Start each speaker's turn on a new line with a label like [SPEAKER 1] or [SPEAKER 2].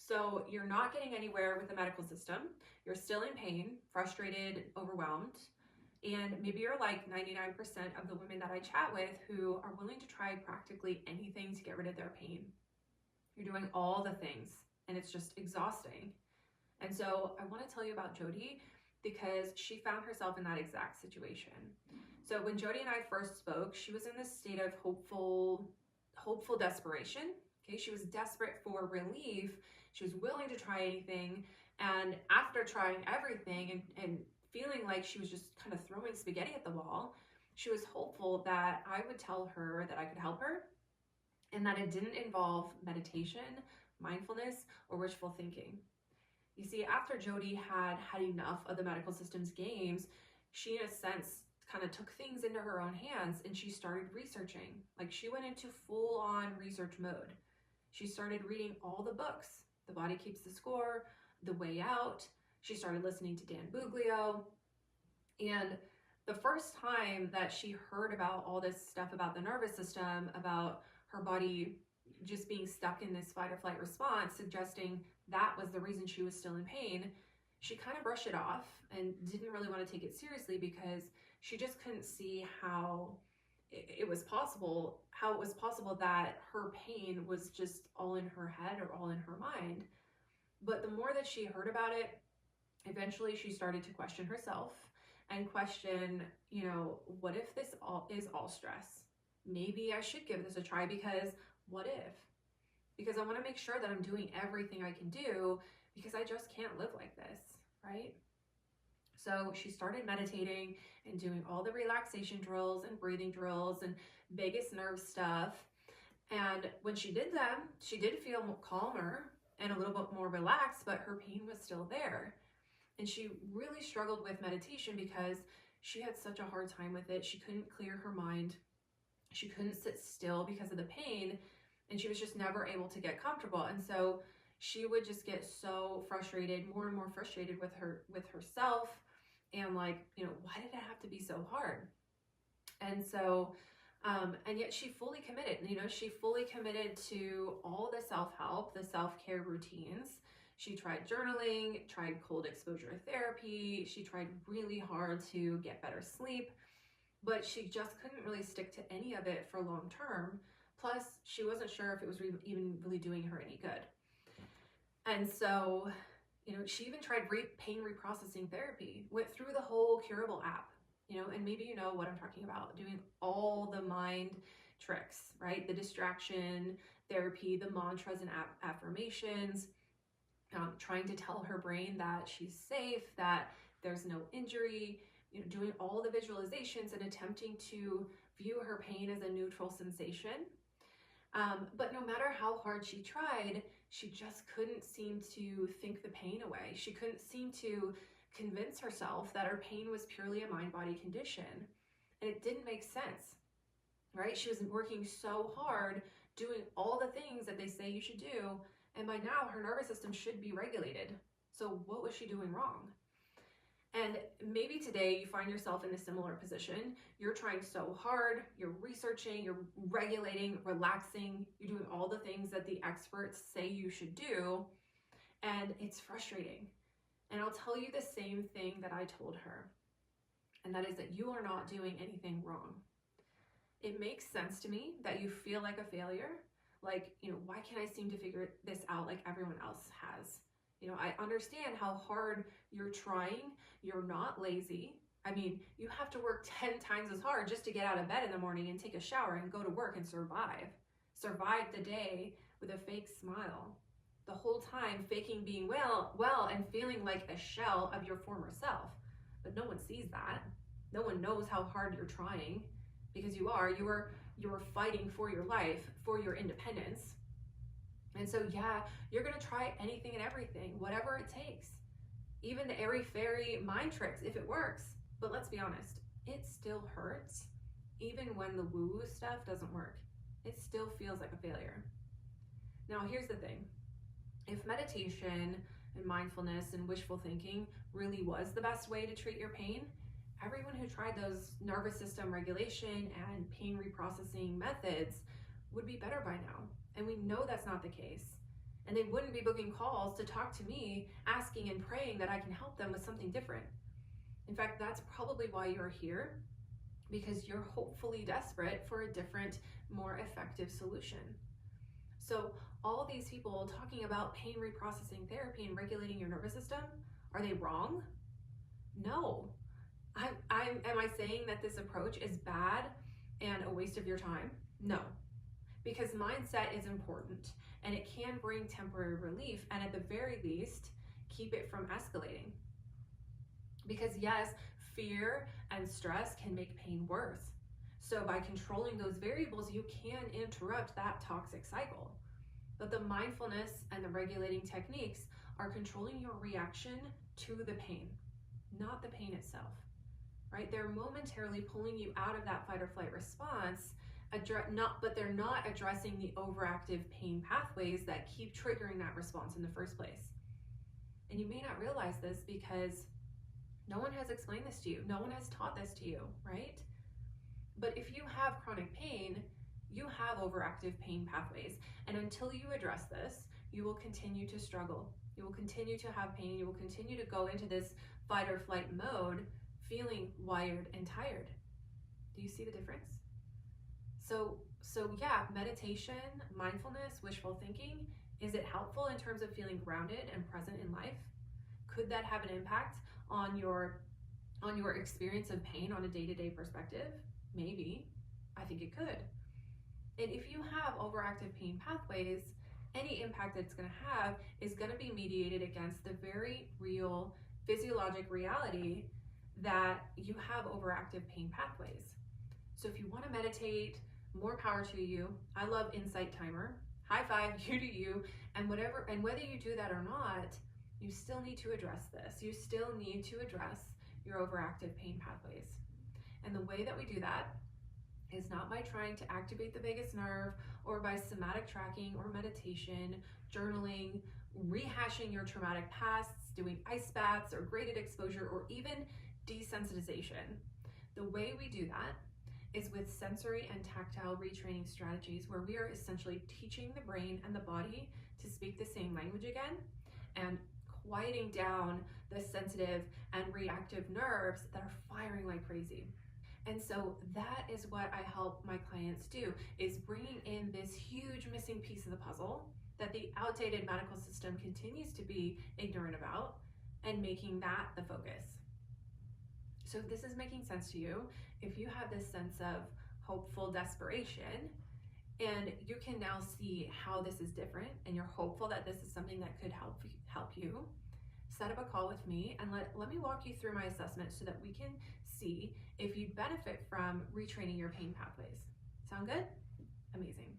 [SPEAKER 1] So you're not getting anywhere with the medical system. You're still in pain, frustrated, overwhelmed. And maybe you're like 99% of the women that I chat with who are willing to try practically anything to get rid of their pain. You're doing all the things and it's just exhausting. And so I want to tell you about Jody because she found herself in that exact situation. So when Jody and I first spoke, she was in this state of hopeful desperation. Okay, she was desperate for relief. She was willing to try anything. And after trying everything and feeling like she was just kind of throwing spaghetti at the wall, she was hopeful that I would tell her that I could help her and that it didn't involve meditation, mindfulness, or wishful thinking. You see, after Jody had enough of the medical system's games, she, in a sense, kind of took things into her own hands and she started researching. Like, she went into full-on research mode. She started reading all the books, The Body Keeps the Score, The Way Out. She started listening to Dan Buglio. And the first time that she heard about all this stuff about the nervous system, about her body just being stuck in this fight or flight response, suggesting that was the reason she was still in pain, she kind of brushed it off and didn't really want to take it seriously because she just couldn't see how it was possible that her pain was just all in her head or all in her mind. But the more that she heard about it, eventually she started to question herself and question, what if this is all stress? Maybe I should give this a try because what if? Because I want to make sure that I'm doing everything I can do because I just can't live like this, right? So she started meditating and doing all the relaxation drills and breathing drills and vagus nerve stuff. And when she did them, she did feel calmer and a little bit more relaxed, but her pain was still there. And she really struggled with meditation because she had such a hard time with it. She couldn't clear her mind. She couldn't sit still because of the pain, and she was just never able to get comfortable. And so she would just get so frustrated, more and more frustrated with herself, and like, why did it have to be so hard? And so, and yet she fully committed. She fully committed to all the self-help, the self-care routines. She tried journaling, tried cold exposure therapy. She tried really hard to get better sleep, but she just couldn't really stick to any of it for long term. Plus, she wasn't sure if it was even really doing her any good. And so, she even tried pain reprocessing therapy, went through the whole Curable app, and maybe you know what I'm talking about, doing all the mind tricks, right? The distraction therapy, the mantras and affirmations, trying to tell her brain that she's safe, that there's no injury, doing all the visualizations and attempting to view her pain as a neutral sensation. But no matter how hard she tried, she just couldn't seem to think the pain away. She couldn't seem to convince herself that her pain was purely a mind-body condition. And it didn't make sense, right? She was working so hard, doing all the things that they say you should do, and by now her nervous system should be regulated. So what was she doing wrong? And maybe today you find yourself in a similar position. You're trying so hard, you're researching, you're regulating, relaxing, you're doing all the things that the experts say you should do, and it's frustrating. And I'll tell you the same thing that I told her, and that is that you are not doing anything wrong. It makes sense to me that you feel like a failure. Like, why can't I seem to figure this out like everyone else has? I understand how hard you're trying. You're not lazy. I mean, you have to work 10 times as hard just to get out of bed in the morning and take a shower and go to work and survive. Survive the day with a fake smile. The whole time faking being well and feeling like a shell of your former self. But no one sees that. No one knows how hard you're trying because you are fighting for your life, for your independence. And so, yeah, you're going to try anything and everything, whatever it takes. Even the airy-fairy mind tricks, if it works. But let's be honest, it still hurts. Even when the woo-woo stuff doesn't work, it still feels like a failure. Now, here's the thing. If meditation and mindfulness and wishful thinking really was the best way to treat your pain, everyone who tried those nervous system regulation and pain reprocessing methods would be better by now. And we know that's not the case. And they wouldn't be booking calls to talk to me, asking and praying that I can help them with something different. In fact, that's probably why you're here, because you're hopefully desperate for a different, more effective solution. So all these people talking about pain reprocessing therapy and regulating your nervous system, are they wrong? No. Am I saying that this approach is bad and a waste of your time? No. Because mindset is important and it can bring temporary relief, and at the very least, keep it from escalating. Because yes, fear and stress can make pain worse. So by controlling those variables, you can interrupt that toxic cycle. But the mindfulness and the regulating techniques are controlling your reaction to the pain, not the pain itself, right? They're momentarily pulling you out of that fight or flight response, but they're not addressing the overactive pain pathways that keep triggering that response in the first place. And you may not realize this because no one has explained this to you. No one has taught this to you, right? But if you have chronic pain, you have overactive pain pathways. And until you address this, you will continue to struggle. You will continue to have pain. You will continue to go into this fight or flight mode, feeling wired and tired. Do you see the difference? So yeah, meditation, mindfulness, wishful thinking, is it helpful in terms of feeling grounded and present in life? Could that have an impact on your experience of pain on a day-to-day perspective? Maybe. I think it could. And if you have overactive pain pathways, any impact that it's going to have is going to be mediated against the very real physiologic reality that you have overactive pain pathways. So if you want to meditate, more power to you. I love Insight Timer. High five, you to you. And whether you do that or not, you still need to address this. You still need to address your overactive pain pathways. And the way that we do that is not by trying to activate the vagus nerve or by somatic tracking or meditation, journaling, rehashing your traumatic pasts, doing ice baths or graded exposure, or even desensitization. The way we do that is with sensory and tactile retraining strategies, where we are essentially teaching the brain and the body to speak the same language again and quieting down the sensitive and reactive nerves that are firing like crazy. And so that is what I help my clients do, is bringing in this huge missing piece of the puzzle that the outdated medical system continues to be ignorant about, and making that the focus. So if this is making sense to you, if you have this sense of hopeful desperation, and you can now see how this is different, and you're hopeful that this is something that could help you, set up a call with me and let me walk you through my assessment so that we can see if you'd benefit from retraining your pain pathways. Sound good? Amazing.